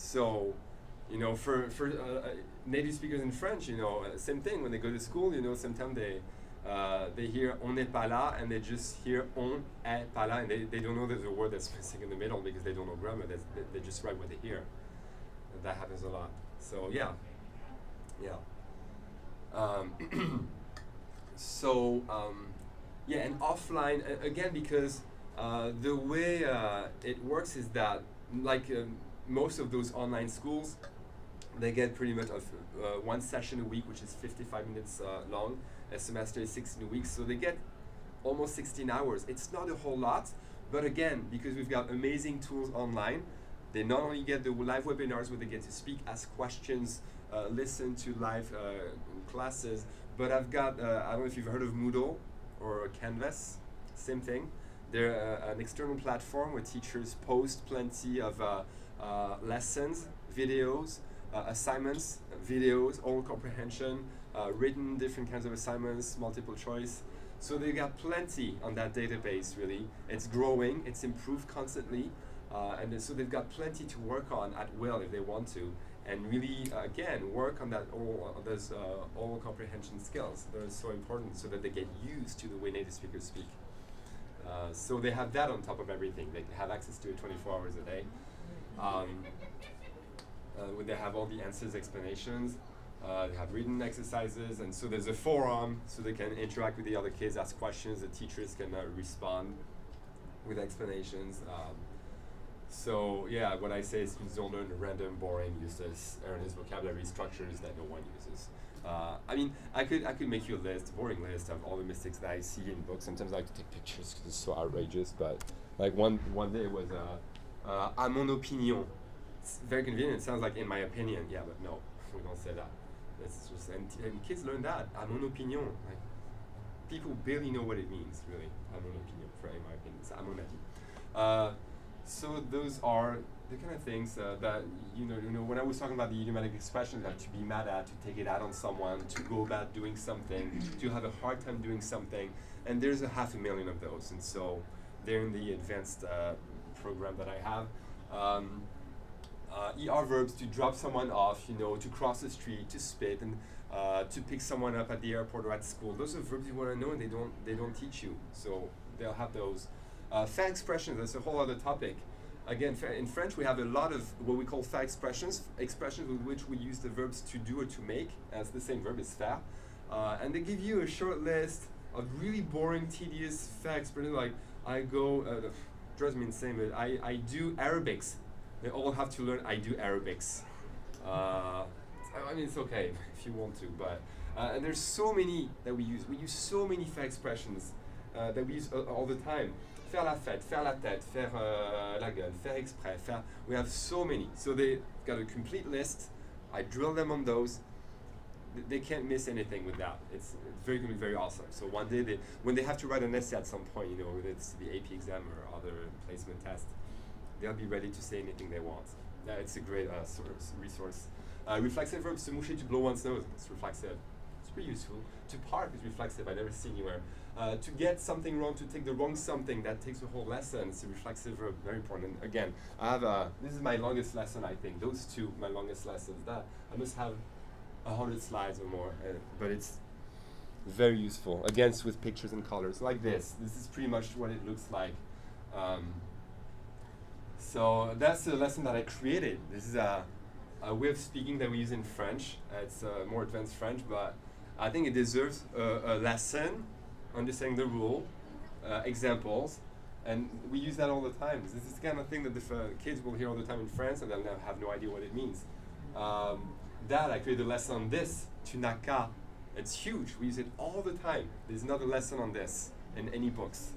So, for native speakers in French, same thing when they go to school. Sometimes they hear on n'est pas là and they just hear on est pas là, and they don't know there's a word that's missing in the middle because they don't know grammar. They just write what they hear. And that happens a lot. So yeah. And offline again, because the way it works is that most of those online schools, they get pretty much one session a week, which is 55 minutes long. A semester is 16 weeks, so they get almost 16 hours. It's not a whole lot, but again, because we've got amazing tools online, they not only get the live webinars where they get to speak, ask questions, listen to live classes, but I've got, I don't know if you've heard of Moodle or Canvas, same thing. They're an external platform where teachers post plenty of lessons, videos, assignments, videos, oral comprehension, written different kinds of assignments, multiple choice. So they got plenty on that database, really. It's growing, it's improved constantly, and so they've got plenty to work on at will if they want to, and really, again, work on those oral comprehension skills. They're so important so that they get used to the way native speakers speak. So they have that on top of everything. They have access to it 24 hours a day. Where they have all the answers, explanations. They have written exercises, and so there's a forum so they can interact with the other kids, ask questions. The teachers can respond with explanations. So yeah, what I say is students don't learn random, boring, useless, erroneous vocabulary structures that no one uses. I could make you a boring list of all the mistakes that I see in books. Sometimes I like to take pictures because it's so outrageous. But like one day it was à mon opinion. It's very convenient. It sounds like in my opinion. Yeah, but no, we don't say that. It's just and kids learn that à mon opinion. Like people barely know what it means really. À mon opinion, in my opinion, it's à mon avis. So those are the kind of things that when I was talking about the idiomatic expressions, like to be mad at, to take it out on someone, to go about doing something, to have a hard time doing something, and there's 500,000 of those, and so they're in the advanced program that I have. ER verbs, to drop someone off, to cross the street, to spit, and to pick someone up at the airport or at school. Those are verbs you want to know, and they don't teach you, so they'll have those. Fair expressions, that's a whole other topic. Again, in French, we have a lot of what we call fair expressions with which we use the verbs to do or to make. It's the same verb, it's faire. And they give you a short list of really boring, tedious fair expressions, like I go, drives me insane, but I do aerobics. They all have to learn I do aerobics. It's okay if you want to, but and there's so many that we use. We use so many fair expressions that we use all the time. Faire la fête, faire la tête, faire la gueule, faire exprès, faire. We have so many. So they've got a complete list. I drill them on those. They can't miss anything with that. It's very going to be very awesome. So one day, when they have to write an essay at some point, whether it's the AP exam or other placement test, they'll be ready to say anything they want. It's a great sort of resource. Reflexive verbs, to moucher, to blow one's nose. It's reflexive. It's pretty useful. To park is reflexive. I've never seen anywhere. To get something wrong, to take the wrong something, that takes a whole lesson. It's a reflexive verb, very important. And again, I have this is my longest lesson, I think. Those two, my longest lessons. That I must have 100 slides or more, but it's very useful. Again, with pictures and colors, like this. This is pretty much what it looks like. So that's the lesson that I created. This is a way of speaking that we use in French. It's more advanced French, but I think it deserves a lesson, understanding the rule, examples, and we use that all the time. This is the kind of thing that the kids will hear all the time in France, and they'll have no idea what it means. That I created a lesson on this, tu n'as qu'à. It's huge. We use it all the time. There's not a lesson on this in any books.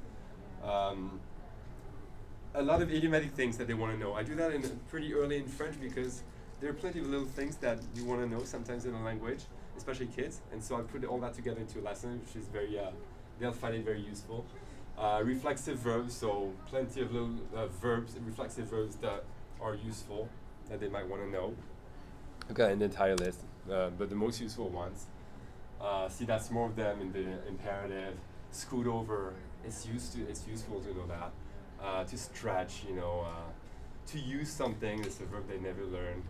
A lot of idiomatic things that they want to know. I do that pretty early in French because there are plenty of little things that you want to know sometimes in a language, especially kids. And so I put all that together into a lesson, which is very, they'll find it very useful. Reflexive verbs, so plenty of little verbs, reflexive verbs that are useful, that they might want to know. Okay, an entire list, but the most useful ones. See, that's more of them in the imperative. Scoot over, it's useful to know that. To stretch, to use something, it's a verb they never learn.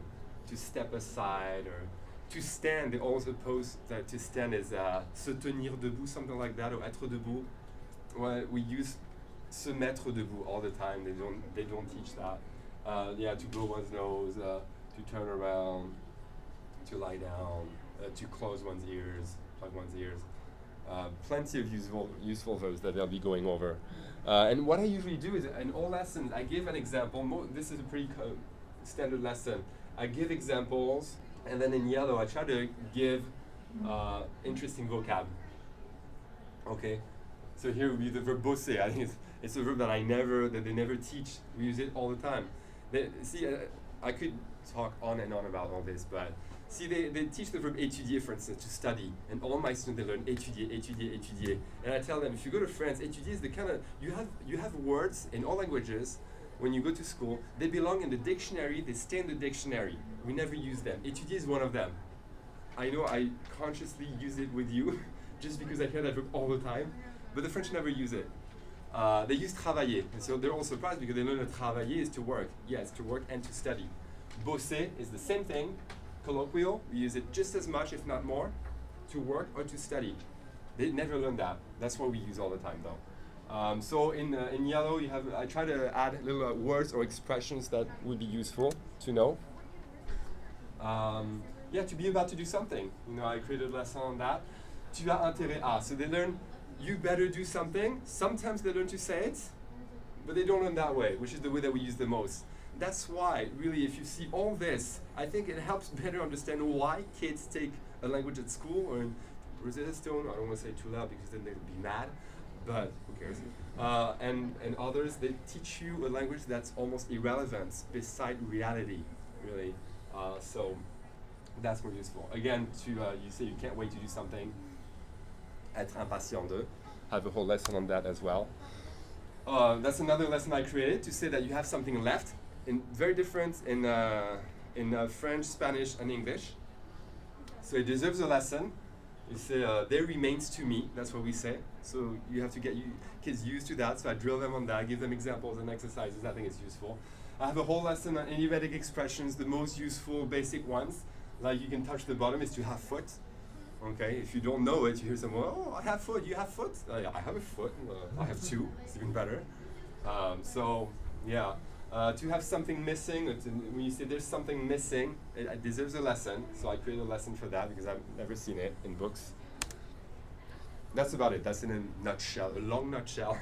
To step aside or to stand, they always oppose that to stand is se tenir debout, something like that, or être debout. Well, we use se mettre debout all the time. They don't teach that. Yeah, to blow one's nose, to turn around, to lie down, to close one's ears, plug one's ears. Plenty of useful verbs that they'll be going over. And what I usually do is in all lessons, I give an example. This is a pretty standard lesson. I give examples, and then in yellow, I try to give interesting vocab. Okay, so here would be the verb bosser. I think it's a verb that they never teach. We use it all the time. I could talk on and on about all this, but see, they teach the verb étudier, for instance, to study, and all my students, they learn étudier, étudier, étudier. And I tell them, if you go to France, étudier is the kind of, you have words in all languages, when you go to school, they belong in the dictionary, they stay in the dictionary. We never use them. Étudier is one of them. I know I consciously use it with you, just because I hear that verb all the time, but the French never use it. They use travailler, and so they're all surprised because they learn that travailler is to work. Yes, to work and to study. Bosser is the same thing, colloquial, we use it just as much, if not more, to work or to study. They never learn that. That's what we use all the time, though. So in yellow, I try to add little words or expressions that would be useful to know. Yeah, to be about to do something. I created a lesson on that. Tu as intérêt à. So they learn, you better do something. Sometimes they learn to say it, but they don't learn that way, which is the way that we use the most. That's why, really, if you see all this, I think it helps better understand why kids take a language at school or in Rosetta Stone. I don't want to say too loud because then they'd be mad, but who cares? And others, they teach you a language that's almost irrelevant beside reality, really. So that's more useful. Again, you say you can't wait to do something. Être impatient de. Have a whole lesson on that as well. That's another lesson I created to say that you have something left. Very different in French, Spanish, and English. So it deserves a lesson. You say, there remains to me. That's what we say. So you have to get kids used to that. So I drill them on that, give them examples and exercises. I think it's useful. I have a whole lesson on idiomatic expressions, the most useful, basic ones. Like you can touch the bottom is to have foot. Okay, if you don't know it, you hear someone, oh, I have foot, you have foot? Yeah, I have a foot, I have two, it's even better. So, yeah. To have something missing, when you say there's something missing, it deserves a lesson. So I created a lesson for that because I've never seen it in books. That's about it. That's in a nutshell, a long nutshell,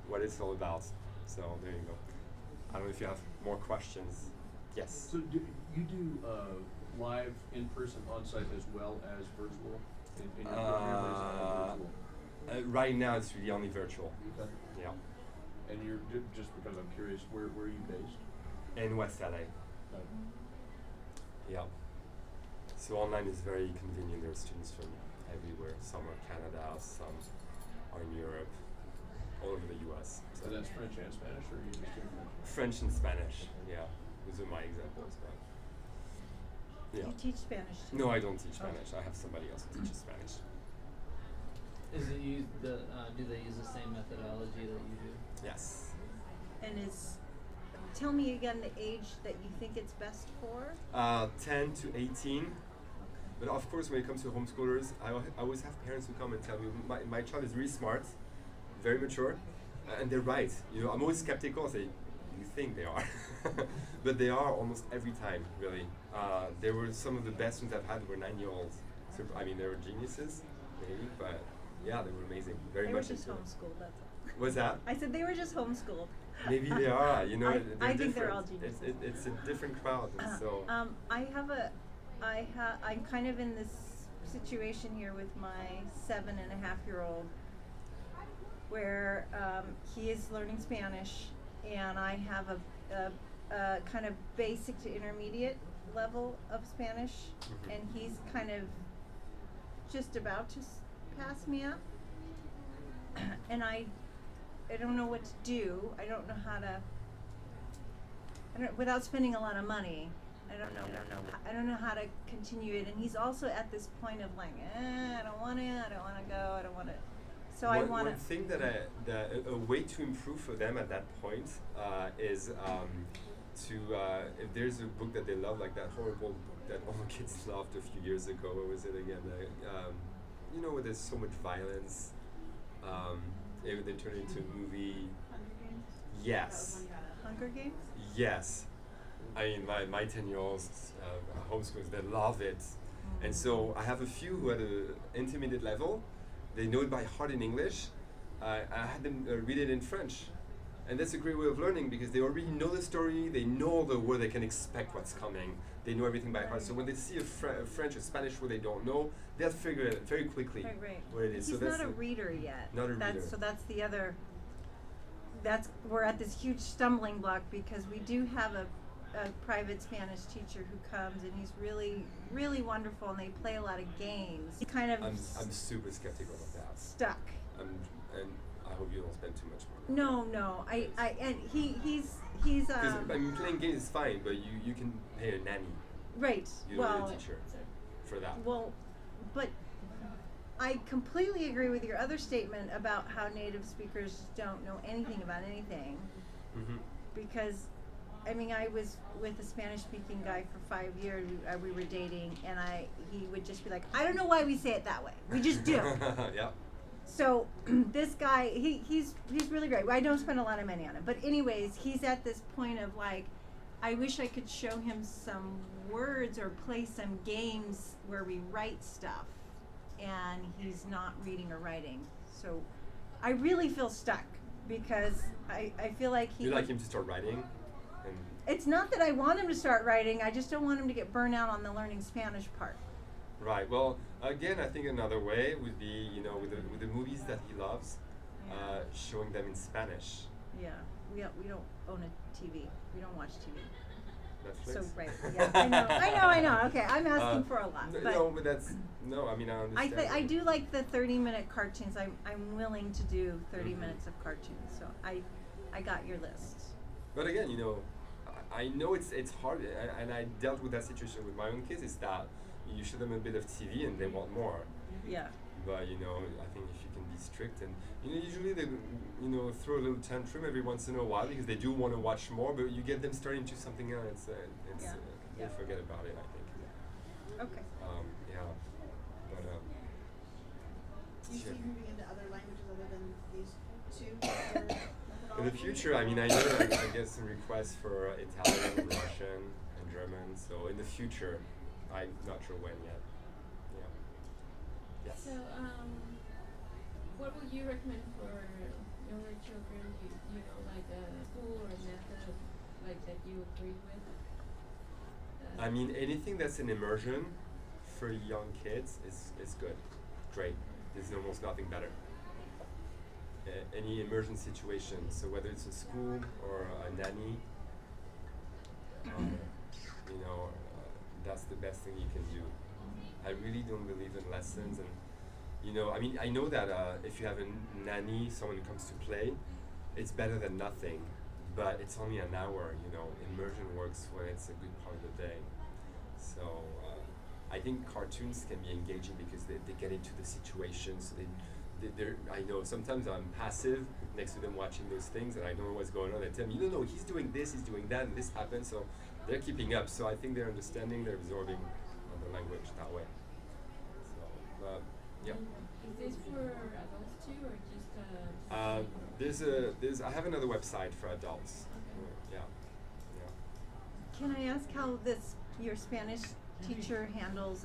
what it's all about. So there you go. I don't know if you have more questions. Yes? So you do live, in-person, on-site as well as virtual? In your program, or is it all virtual? Right now it's really only virtual. Okay. Yeah. And you're, just because I'm curious, where are you based? In West LA. Yeah. So online is very convenient. There are students from everywhere. Some are Canada, some are in Europe, all over the US. So that's French and Spanish, or are you just doing French? French and Spanish, yeah. Those are my examples. But yeah. You teach Spanish too? No, I don't teach Spanish. I have somebody else who teaches Spanish. Is it used do they use the same methodology that you do? Yes. And tell me again the age that you think it's best for? 10 to 18. But of course, when it comes to homeschoolers, I always have parents who come and tell me, my child is really smart, very mature, and they're right. I'm always skeptical. I say, you think they are, but they are almost every time, really. They were some of the best students I've had were 9-year-olds. So, I mean, they were geniuses, maybe, but yeah, they were amazing. Very they much. They were just homeschooled. That's all. What's that? I said they were just homeschooled. Maybe they are. I think they're all geniuses. It's a different crowd. So. I'm kind of in this situation here with my 7.5-year-old, where he is learning Spanish, and I have a kind of basic to intermediate level of Spanish, and he's kind of just about to pass me up, and I don't know what to do. I don't know how to. Without spending a lot of money. I don't know how to continue it, and he's also at this point of like, I don't want to go, I don't want to. So I want to. One thing that a way to improve for them at that point is to if there's a book that they love, like that horrible book that all kids loved a few years ago. What was it again? You know, where there's so much violence. They turn it into a movie. Hunger Games? Yes. Hunger Games? Yes. I mean, my 10-year-olds homeschoolers, they love it. And so I have a few who at an intermediate level, they know it by heart in English. I had them read it in French. And that's a great way of learning because they already know the story, they know the word, they can expect what's coming. They know everything by heart. So when they see a French or Spanish word they don't know, they'll figure it very quickly Right. what it is. He's so that's not a reader yet. Not a reader. So that's the other. We're at this huge stumbling block because we do have a private Spanish teacher who comes and he's really, really wonderful and they play a lot of games. He kind of I'm super skeptical of that. stuck. And I hope you don't spend too much money. No, and he's Because I mean, playing games is fine, but you can pay a nanny. right. You don't Well, need a teacher for that. well, but I completely agree with your other statement about how native speakers don't know anything about anything. Mm-hmm. Because, I mean, I was with a Spanish-speaking guy for 5 years. We were dating, and he would just be like, "I don't know why we say it that way. We just do." Yeah. So this guy, he's really great. I don't spend a lot of money on him, but anyways, he's at this point of like, I wish I could show him some words or play some games where we write stuff, and he's not reading or writing. So I really feel stuck because I feel like You'd like him to start writing? And It's not that I want him to start writing. I just don't want him to get burnt out on the learning Spanish part. right. Well, again, I think another way would be, you know, with the movies that he loves, Yeah. showing them in Spanish. Yeah, we don't own a TV. We don't watch TV. Netflix. So right, yeah, I know. Okay, I'm asking for a lot, No, but no, but that's no. I mean, I understand. I do like the 30-minute cartoons. I'm willing to do 30 Mhm. minutes of cartoons. So I got your list. But again, you know, I know it's hard, and I dealt with that situation with my own kids. Is that you show them a bit of TV and they want more. Yeah. But you know, I think if you can be strict and you know, usually they throw a little tantrum every once in a while because they do want to watch more. But you get them starting to something else, Yeah. they Yeah. forget about it. I think. Okay. Yeah. But Do you sure. see moving into other languages other than these two? In the future, I mean, I know that I get some requests for Italian, Russian, and German. So in the future, I'm not sure when yet. Yeah. Yes. So, what would you recommend for younger children? You know, like a tool or a method, like that you agree with? I mean, anything that's an immersion for young kids is good, great. There's almost nothing better. Any immersion situation, so whether it's a school or a nanny, that's the best thing you can do. I really don't believe in lessons, and I mean, I know that if you have a nanny, someone who comes to play, it's better than nothing, but it's only an hour. Immersion works when it's a good part of the day. So I think cartoons can be engaging because they get into the situation, so I know sometimes I'm passive next to them watching those things and I don't know what's going on. They tell me, no, he's doing this, he's doing that, and this happens. So they're keeping up. So I think they're understanding, they're absorbing the language that way. So, yeah. Is this for adults too, or just? Uh, I have another website for adults. Okay. Yeah. Can I ask how your Spanish teacher handles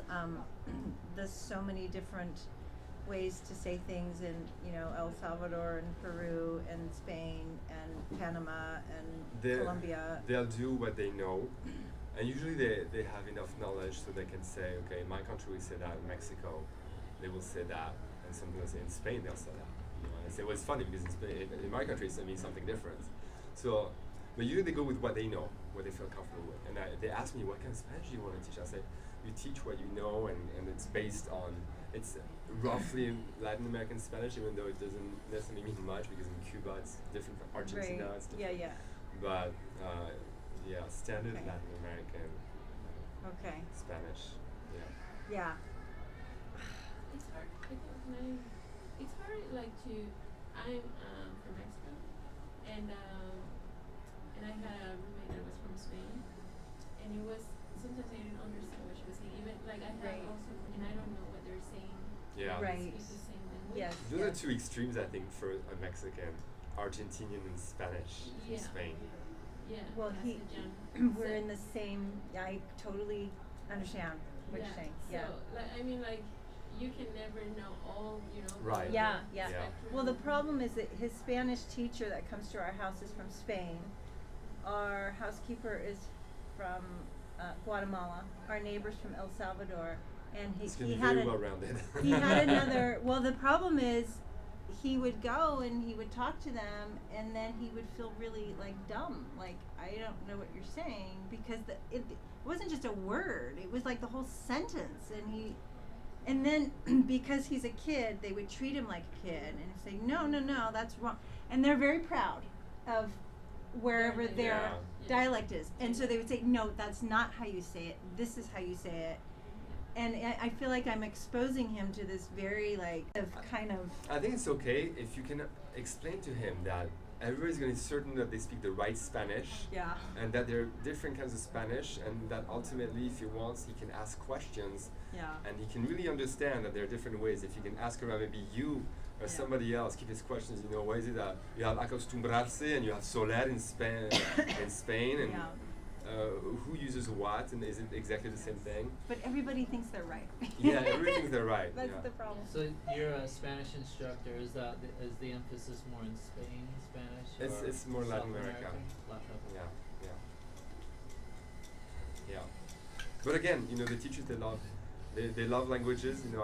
the so many different ways to say things in El Salvador and Peru and Spain and Panama and Colombia? They'll do what they know, and usually they have enough knowledge so they can say, okay, in my country we say that, in Mexico they will say that, and sometimes in Spain they'll say that. And say, well, it's funny because in my country it means something different. So, but usually they go with what they know, what they feel comfortable with. And they ask me, what kind of Spanish do you want to teach? I say, you teach what you know, and it's based on, it's roughly Latin American Spanish, even though it doesn't necessarily mean much because in Cuba it's different from Argentina. Right. It's different. Yeah. But standard Okay. Latin American Okay. Spanish. Yeah. Yeah. It's hard. It's hard, like I'm from Mexico, and I had a roommate that was from Spain. two extremes, I think, for a Mexican: Argentinian and Spanish in Yeah. Spain. Yeah. Well, Castellano. we're So- in the same. I totally understand what you're saying. Yeah. So, like, I mean, like, you can never know all, you know. Right. Yeah, yeah. Yeah. Well, the problem is that his Spanish teacher that comes to our house is from Spain. Our housekeeper is from Guatemala. Our neighbor's from El Salvador, and It's he gonna be had very a- well rounded. he had another. Well, the problem is, he would go and he would talk to them, and then he would feel really like dumb, like I don't know what you're saying, because it wasn't just a word; it was like the whole sentence, and then because he's a kid, they would treat him like a kid and say, no, that's wrong, and they're very proud of wherever their Yeah. dialect is, and so they would say, no, that's not how you say it. This is how you say it. And I feel like I'm exposing him to this very like kind of I think it's okay if you can explain to him that everybody's going to be certain that they speak the right Spanish, yeah. and that there are different kinds of Spanish, and that ultimately, if he wants, he can ask questions, Yeah. and he can really understand that there are different ways. If he can ask around maybe you or Yeah. somebody else, keep his questions. You know, what is it that you have acostumbrarse and you have soler in Spain, and Yeah. who uses what, and is it exactly the same thing? But everybody thinks they're right. Yeah, everybody thinks they're right. That's yeah. the problem. So you're a Spanish instructor. Is the emphasis more in Spain Spanish? Or It's more Latin South America. American? Yeah, yeah. But again, you know, the teachers, they love languages. You know,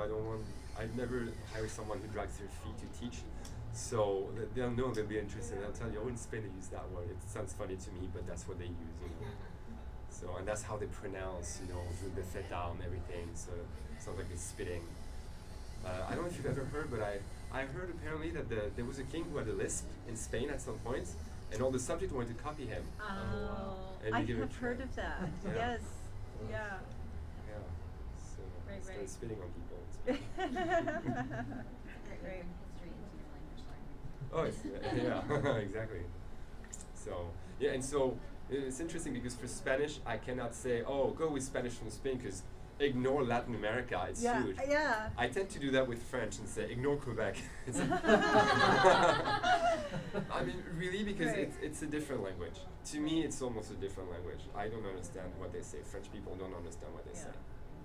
I'd never hire someone who drags their feet to teach. So they'll know, they'll be interested. They'll tell you, oh, in Spain they use that word. It sounds funny to me, but that's what they use, you know. So, and that's how they pronounce, you know, the feta and everything. So it sounds like they're spitting. I don't know if you've ever heard, but I heard apparently that there was a king who had a lisp in Spain at some point, and all the subjects wanted to copy him. Oh, And I you give it have a heard try. of that. Yeah. Yes. Yeah. Yeah. So Right, they started right. spitting on people. Right. Oh, it's, yeah, exactly. So, yeah, and so it's interesting because for Spanish, I cannot say, oh, go with Spanish from Spain, because ignore Latin America, it's Yeah. huge. Yeah. I tend to do that with French and say, ignore Quebec. I mean, really, because Right. it's a different language. To me, it's almost a different language. I don't understand what they say. French people don't understand what they Yeah. say.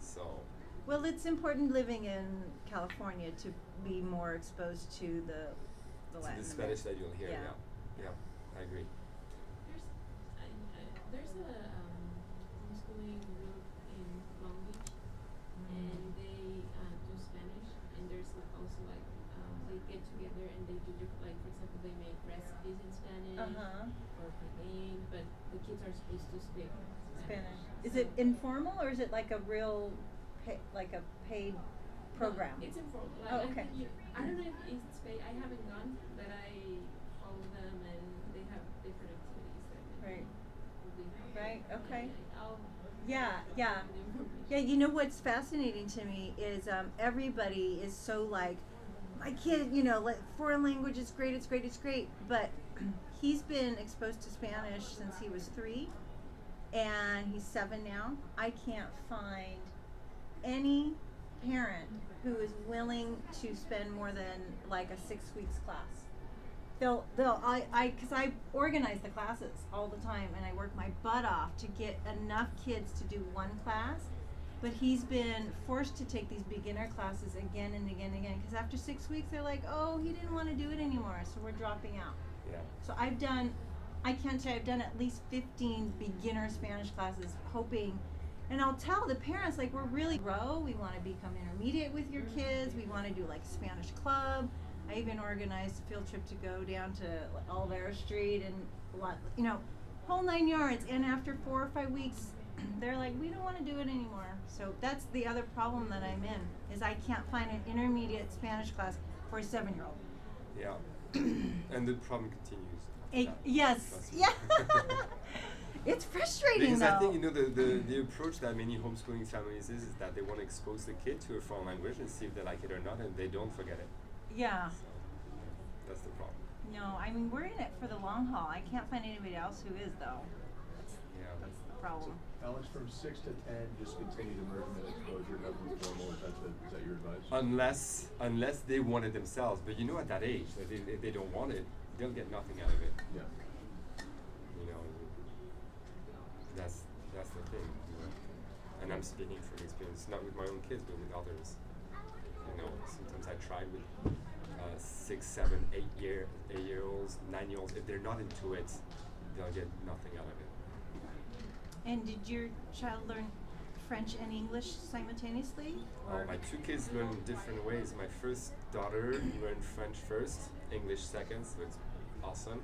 So, Well, it's important living in California to be more exposed to the to Latin the Spanish American. that you'll hear, Yeah. yeah, I agree. There's a homeschooling group in Long Beach, and they do Spanish, and there's also like they get together and they do like, for example, they make recipes in Spanish or cooking, but the kids are supposed to speak Spanish. Is it informal or is it like a real, like a paid program? It's informal. Like, Oh, I okay. think I don't know if it's paid. I haven't gone, but I follow them, and they have different activities that Right. we have. Right, okay. I'll Yeah, yeah. find the information. Yeah, you know what's fascinating to me is everybody is so like, my kid, you know, like foreign language is great, it's great, it's great. But he's been exposed to Spanish since he was 3, and he's 7 now. I can't find any parent who is willing to spend more than like a 6 weeks class. Because I organize the classes all the time, and I work my butt off to get enough kids to do one class. But he's been forced to take these beginner classes again and again and again. Because after 6 weeks, they're like, oh, he didn't want to do it anymore, so we're dropping out. Yeah. So I can't say I've done at least 15 beginner Spanish classes, hoping, and I'll tell the parents, like, we're really grow. We want to become intermediate with your kids. We want to do like a Spanish club. I even organized a field trip to go down to Olvera Street and, you know, whole 9 yards. And after 4 or 5 weeks, they're like, we don't want to do it anymore. So that's the other problem that I'm in, is I can't find an intermediate Spanish class for a 7-year-old. Yeah. And the problem continues. after that. Yes. Trust me. Yeah. It's frustrating Because though. I think, you know, the approach that many homeschooling families is that they want to expose the kid to a foreign language and see if they like it or not, and they don't forget it. Yeah. So that's the problem. No, I mean, we're in it for the long haul. I can't find anybody else who is though. Yeah. That's the So, problem. Alex, from 6 to 10, just continue immersion and exposure, nothing formal. Is that your advice? Unless they want it themselves, but you know at that age, if they don't want it, they'll get nothing out of it. Yeah. You know, that's the thing. You know? And I'm speaking from experience, not with my own kids, but with others. You know, sometimes I tried with 6, 7, 8-year-olds, 9-year-olds. If they're not into it, they'll get nothing out of it. And did your child learn French and English simultaneously? Oh, my two kids learn in different ways. My first daughter learned French first, English second, so it's awesome.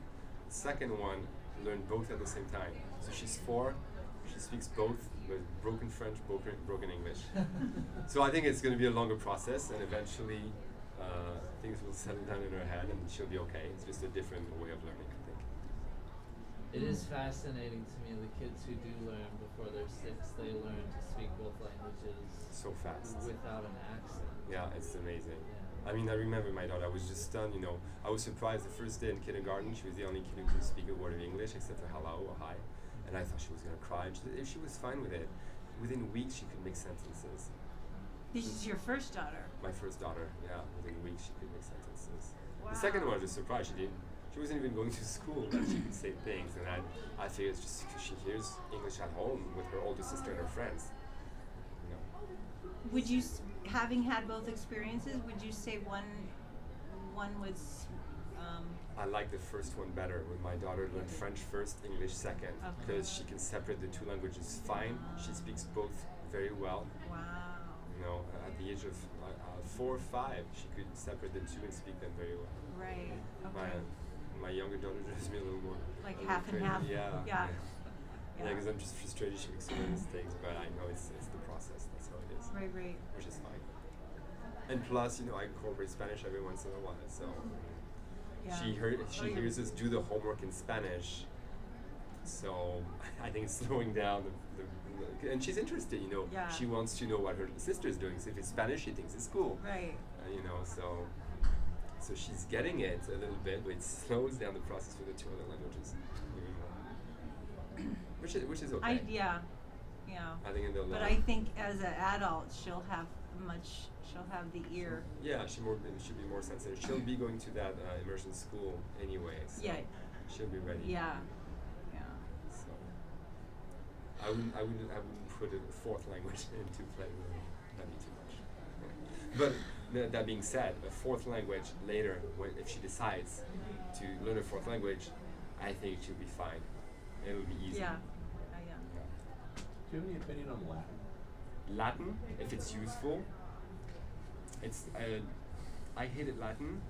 Second one learned both at the same time. So she's 4, she speaks both, but broken French, broken English. So I think it's going to be a longer process, and eventually things will settle down in her head, and she'll be okay. It's just a different way of learning, I think. It is fascinating to me, the kids who do learn before they're 6, they learn to speak both languages So fast. without an accent. Yeah, it's amazing. Yeah. I mean, I remember my daughter, I was just stunned, you know. I was surprised the first day in kindergarten, she was the only kid who could speak a word of English except for hello or hi. And I thought she was going to cry. And she was fine with it. Within weeks, she could make sentences. This is your first daughter. My first daughter, yeah, within weeks, she could make sentences. Wow. The second one was a surprise. She wasn't even going to school, but she could say things. And I figured it's just because she hears English at home with her older sister and her friends. You know. Would you, having had both experiences, would you say one was, I like the first one better. When my daughter learned French first, English second, Okay. because she can separate the two languages fine. She speaks both very well. wow. You know, at the age of 4 or 5, she could separate the two and speak them very well. Right, okay. My younger daughter drives me a little more. Like a little half and crazy. half? Yeah. Yeah. Yeah, because I'm just frustrated. She makes so many mistakes, but I know it's the process. That's how it is. Right. Which is fine. And plus, you know, I incorporate Spanish every once in a while, so Yeah. she Oh, yeah. hears us do the homework in Spanish. So I think it's slowing down and she's interested. You know, Yeah. she wants to know what her sister's doing. So if it's Spanish, she thinks it's cool. Right. You know, so she's getting it a little bit, but it slows down the process for the two other languages even more. Which is okay. Yeah. I think in the long. But I think as an adult, she'll have the ear. Yeah, she should be more sensitive. She'll be going to that immersion school anyway, so Yeah. she'll be ready. Yeah. So I wouldn't put a fourth language into play. That'd be too much. But that being said, a fourth language later, if she decides to learn a fourth language, I think she'll be fine. It'll be easy. Yeah. Do you have any opinion on Latin? Latin, if it's useful, it's I hated Latin.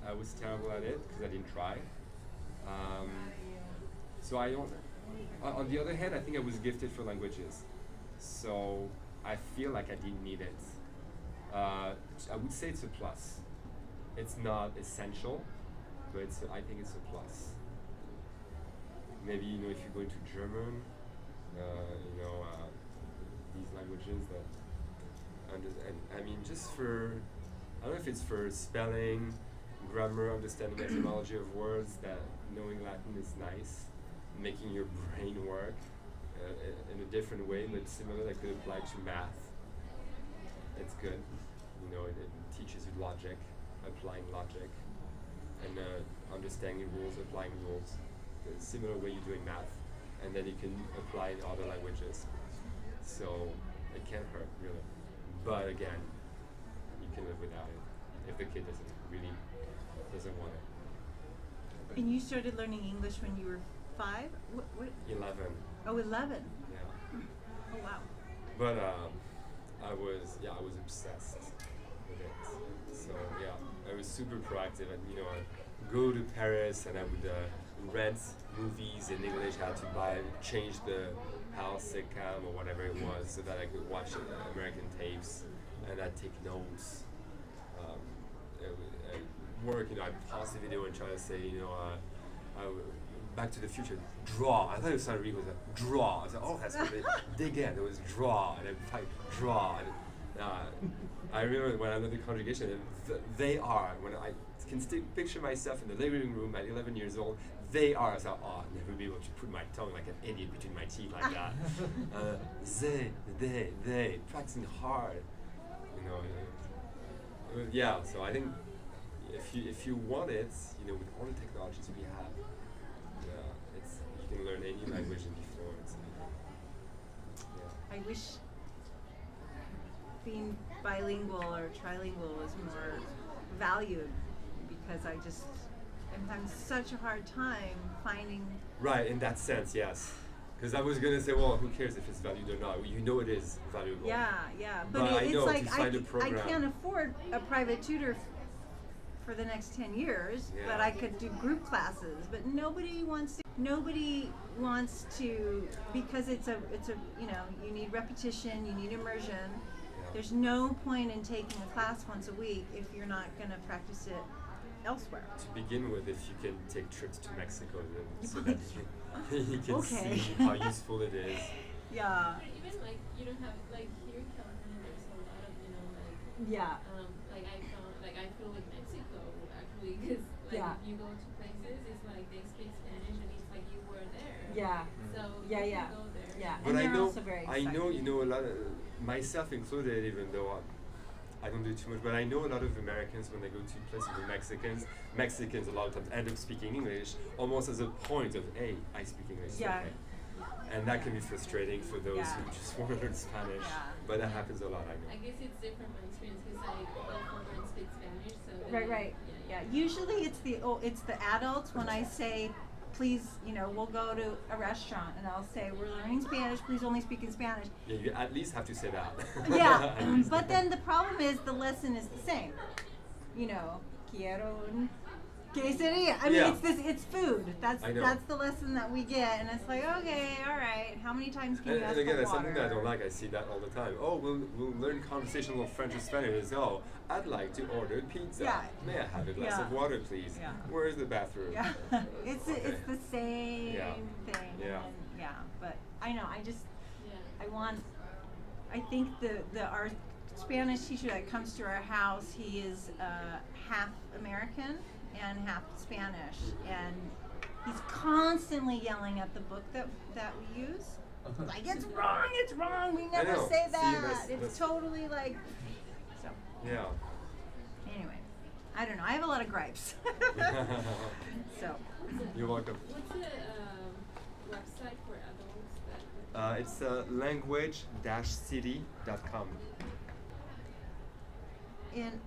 I was terrible at it because I didn't try. So I don't. On the other hand, I think I was gifted for languages, so I feel like I didn't need it. I would say it's a plus. It's not essential, but I think it's a plus. Maybe if you go into German, these languages that, and I mean, just for, I don't know if it's for spelling, grammar, understanding etymology of words, that knowing Latin is nice, making your brain work in a different way, but similar that could apply to math. It's good. It teaches you logic, applying logic, and understanding rules, applying rules. A similar way you're doing math, and then you can apply in other languages. So it can't hurt, really. But again, you can live without it if the kid doesn't want it. And you started learning English when you were 5? What? 11. Oh, 11. Yeah. Oh, wow. But I was obsessed with it. So yeah, I was super proactive, and I'd go to Paris and I would rent movies in English. I had to change the house sitcom or whatever it was, so that I could watch American tapes, and I'd take notes. Work, I'd pause the video and try to say, Back to the Future, draw. I thought it sounded really good. Draw. I was like, oh, that's good. Dig in. It was draw, and I'd type draw. And, I remember when I'm at the congregation, and they are, when I can still picture myself in the living room at 11 years old, they are. So I'll never be able to put my tongue like an idiot between my teeth like that. They, practicing hard. You know. Yeah. So I think if you want it, you know, with all the technologies we have, it's you can learn any language in before. Yeah. I wish being bilingual or trilingual was more valued, because I just am having such a hard time finding. Right, in that sense, yes. Because I was gonna say, well, who cares if it's valued or not? You know it is valuable. Yeah, yeah, But but I it's know like to find a program. I can't afford a private tutor for the next 10 years, Yeah. but I could do group classes. But nobody wants to, because it's a you know, you need repetition, you need immersion. Yeah. There's no point in taking a class once a week if you're not going to practice it elsewhere. To begin with, if you can take trips to Mexico, then so that you can Okay. see how useful it is. Yeah. Even like you don't have like here in California, there's a lot of like Yeah. like I found like I feel with Mexico actually, because like Yeah. if you go to places, it's like they speak Spanish and it's like you were there. Yeah. So Yeah, you yeah. can go there. Yeah. But And I they're know, also very I know, excited. you know, a lot of, myself included, even though I don't do too much, but I know a lot of Americans when they go to places with Mexicans a lot of times end up speaking English almost as a point of, hey, I speak English. so Yeah. okay. And that can be frustrating for those Yeah. who just want to learn Spanish. Yeah. But that happens a lot, I I know. guess it's different from experience because I both my friends speak Spanish, so Right. Yeah. Usually it's the adults when I say, please, you know, we'll go to a restaurant and I'll say, we're learning Spanish, please only speak in Spanish. Yeah, you at least have to say that. Yeah, At least. but then the problem is the lesson is the same. You know, quiero un quesadilla. I mean, Yeah. it's food. That's I know. that's the lesson that we get, and it's like, okay, all right. How many times can you And ask again, for that's something that I water? don't like. I see that all the time. Oh, we'll learn conversational French or Spanish. Oh, I'd like to order pizza. Yeah. May I have a glass Yeah. of water, please? Yeah. Where's the bathroom? Yeah, it's the same Yeah. thing. Yeah. And yeah, but I know. I just yeah. I think our Spanish teacher that comes to our house, he is half American and half Spanish, and he's constantly yelling at the book that we use. Like, it's wrong. We never know. say See, that. that's- It's that's- totally like. So Yeah. anyway, I don't know. I have a lot of gripes. So. You're welcome. What's the website for adults that? It's language-city.com. And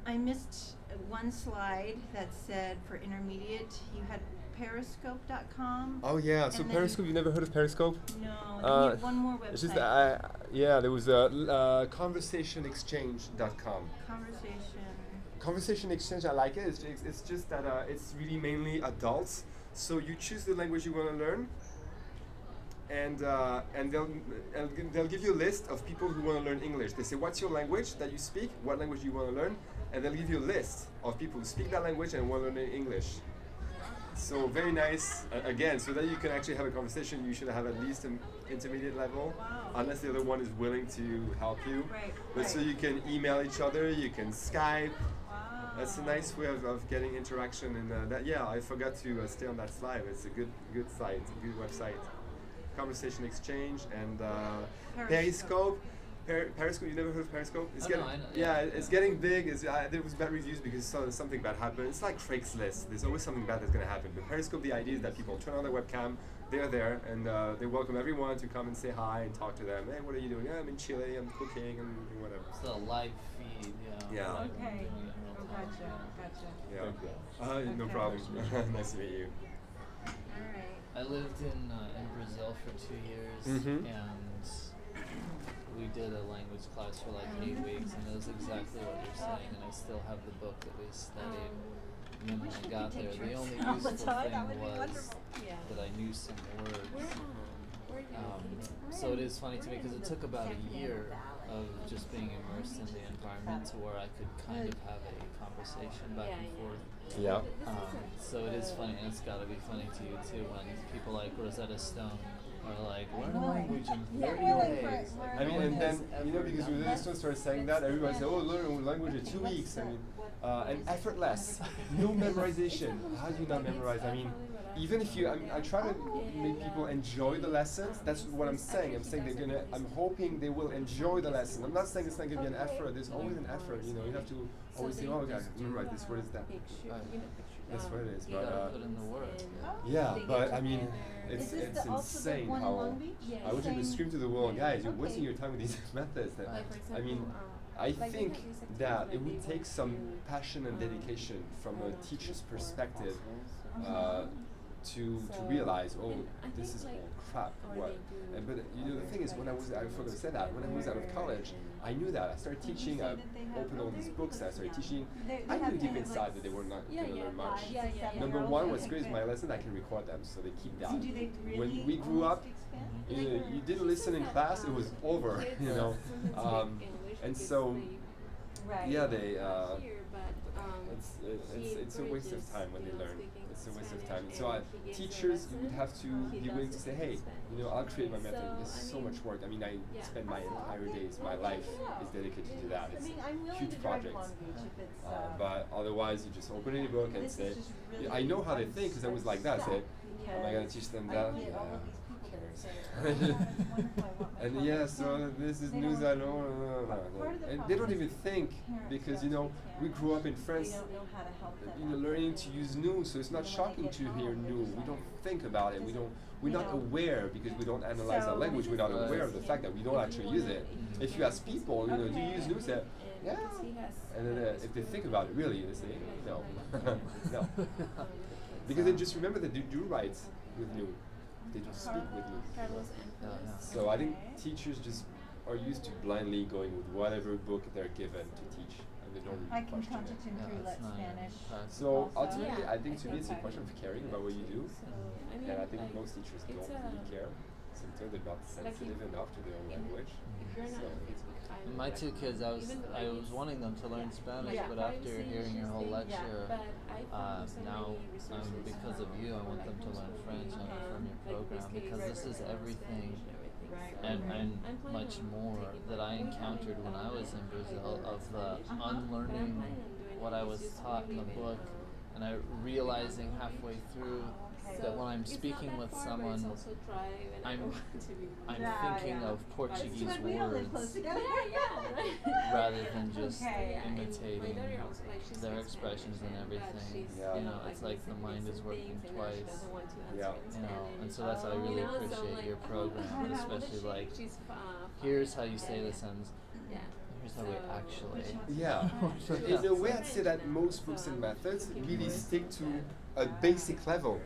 I missed one slide that said for intermediate you had periscope.com. Oh yeah, so And then- Periscope. You never heard of Periscope? No, and then you had one more website. It's just yeah, there was conversationexchange.com. Conversation exchange, I like it. It's just that it's really mainly adults. So you choose the language you want to learn, and they'll give you a list of people who want to learn English. They say, what's your language that you speak? What language do you want to learn? And they'll give you a list of people who speak that language and want to learn English. So very nice. Again, so that you can actually have a conversation, you should have at least an intermediate level, Wow. unless the other one is willing to help you. Right, But so right. you can email each other, you can Skype. Wow. That's a nice way of getting interaction, and that. Yeah, I forgot to stay on that slide. It's a good site, a good website. Conversation Exchange and Periscope. Periscope. You never heard of Periscope? It's Oh, getting no, I know, yeah, yeah. it's getting big. There was bad reviews because something bad happened. It's like Craigslist. There's always something bad that's gonna happen. But Periscope, the idea is that people turn on their webcam, they're there, and they welcome everyone to come and say hi and talk to them. Hey, what are you doing? Yeah, I'm in Chile. I'm cooking and whatever. It's a live feed, Yeah. like Okay. doing it in real time. Gotcha. Yeah. Thank No Okay. problem. Nice to meet you. All right. I lived in Brazil for 2 years, Mhm. and we did a language class for like 8 weeks, and it was exactly what you're saying. And I still have the book that we studied. And then when I got there, the only All the useful time, that thing would be was wonderful. Yeah. that I knew some words. So it is funny to me because it took about a year of just being immersed in the environment to where I could kind of have a conversation back and forth. Yeah. So it is funny, and it's got to be funny to you too when people like Rosetta Stone are like, learn a language in 30 days. Like, I mean, no one and has then ever because done Rosetta Stone started saying that, everybody said, "Oh, learn a language in 2 weeks." I mean, and effortless. No memorization. How do you not memorize? I mean, even if you, I try to make people enjoy the lessons. That's what I'm saying. I'm saying I'm hoping they will enjoy the lesson. I'm not saying it's not gonna be an effort. There's always an effort. You know, you have to always think, oh, okay, memorize this. What is that? That's what it is. You But gotta put in the work. yeah, but I mean, it's Is this also the insane one in how Long Beach? Yeah. I want you to scream to the world, guys. You're wasting your time with these methods. That, Like, for I mean, example, I like they think have these that activities it would like take they some want to, passion and dedication from a teacher's perspective Uh-huh. to So, realize, oh, and I this think, is like, all crap. or What? they do, But you know, the thing is, when I forgot to say that, when I was out of college, I knew that. I started Did you teaching. say I that they have- opened all these books. I started teaching. They I have knew deep kind of inside like that they were not Yeah, going to yeah, learn much. yeah, yeah, yeah. Number Girls, one, okay, what's great is good. my lesson. I can record them, so they keep that. Do they really When we grew only up, speak Spanish? you didn't listen in class, it was over. Kids You know, sometimes speak English and because so Right. yeah, they. here, but It's a waste of time when they learn. It's a waste of time. Spanish So and he gives a teachers, you would lesson, have to he be does willing to it say, in hey, Spanish. you know, I'll create my method. So, It's I so much mean, work. I mean, I yeah. spend my entire days, my life is dedicated to that. I It's mean, I'm willing huge to drive projects. Long Beach if it's. But otherwise, you just open any book and This say, is just really I know how they think because I was like that. Say, am I going to teach them that? I get all Yeah. of these people that cares? say, "Oh, it's wonderful, I want my And child yeah, to so attend." this is They news don't- I know. Part of the And they problem don't is even think parents because, you don't know, speak we grew up in Spanish. France, They don't know how to help them you know, out. learning to use new, so it's not And when they shocking get to home, hear they're new. just We don't like, think about it. just, We're you not know. aware because we don't analyze our So language. We're not this is aware of the fact that we don't If you actually wanna use it. If you ask people, you know, do you use new? Say, yeah. because he has, And then if they think about it, really, they say, no, no. um, Because they just remember that they do write with new. They do speak with new. Carlos and Yeah, Carlos. yeah. So I think teachers just are used to blindly going with whatever book they're given to teach, and they don't I really can question contact it. him Yeah, through it's Let not Spanish. practical. So Also. ultimately, Yeah, I think to me it's a okay. question of caring about what you do, I mean, and I think like, most teachers don't it's really care. Sometimes they're not sensitive enough to their own language. If you're not So- on Facebook, I And my would two kids, I was even though I was it's- wanting them to learn Spanish, Yeah. but after hearing your whole Privacy lecture, but I found so now many resources because of you, I want them to learn French from your like program this because case, this is everything Spanish and everything. Right, So and I'm planning much on more taking that I like encountered when I was in Brazil of the But I'm unlearning planning on doing what it. I It's was just taught in the maybe, book, and I realizing halfway through that when I'm it's not speaking that with far, but someone, it's also drive and I I'm- don't want to be I'm Yeah, thinking yeah. of Portuguese But we don't live close words together. Yeah, right. rather than just Okay. Yeah, and imitating my daughter also, like, she their speaks expressions and Spanish, but everything. she's, Yeah. You know, it's like the missing mind is some working things and twice. She doesn't want to answer Yeah. in You know, Spanish. and so that's why I really You know, so I'm appreciate like, your oh, program, what is especially she? like She's, here's how you say yeah, the sentence. Yeah. Here's how we So- actually. Yeah. In a way, I'd say that most books and methods really stick to a basic level.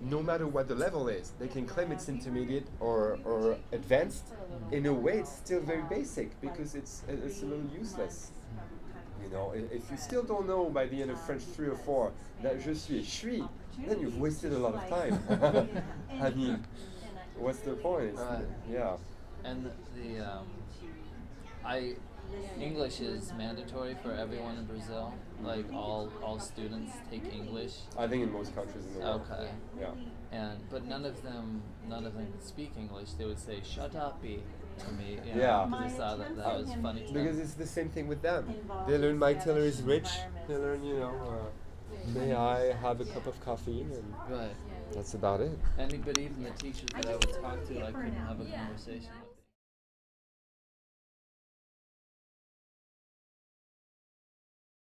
No matter what the level is, they can claim it's intermediate or advanced. In a way, it's still very basic because it's a little useless. You know, if you still don't know by the end of French 3 or 4 that je suis, then you've wasted a lot of time. I mean, what's the point? It's Right. yeah. And English is mandatory for everyone in Brazil. Like all students take English. I think in most countries in the world. Okay. Yeah. But none of them could speak English. They would say "shut up" to me. You know, Yeah. 'cause they saw that was funny to Because them. it's the same thing with them. Involved They learn in my tailor is Spanish rich. They learn, you know, may I have a cup of coffee? And Right. that's about it. But even the teachers that I would talk to, I couldn't have a conversation.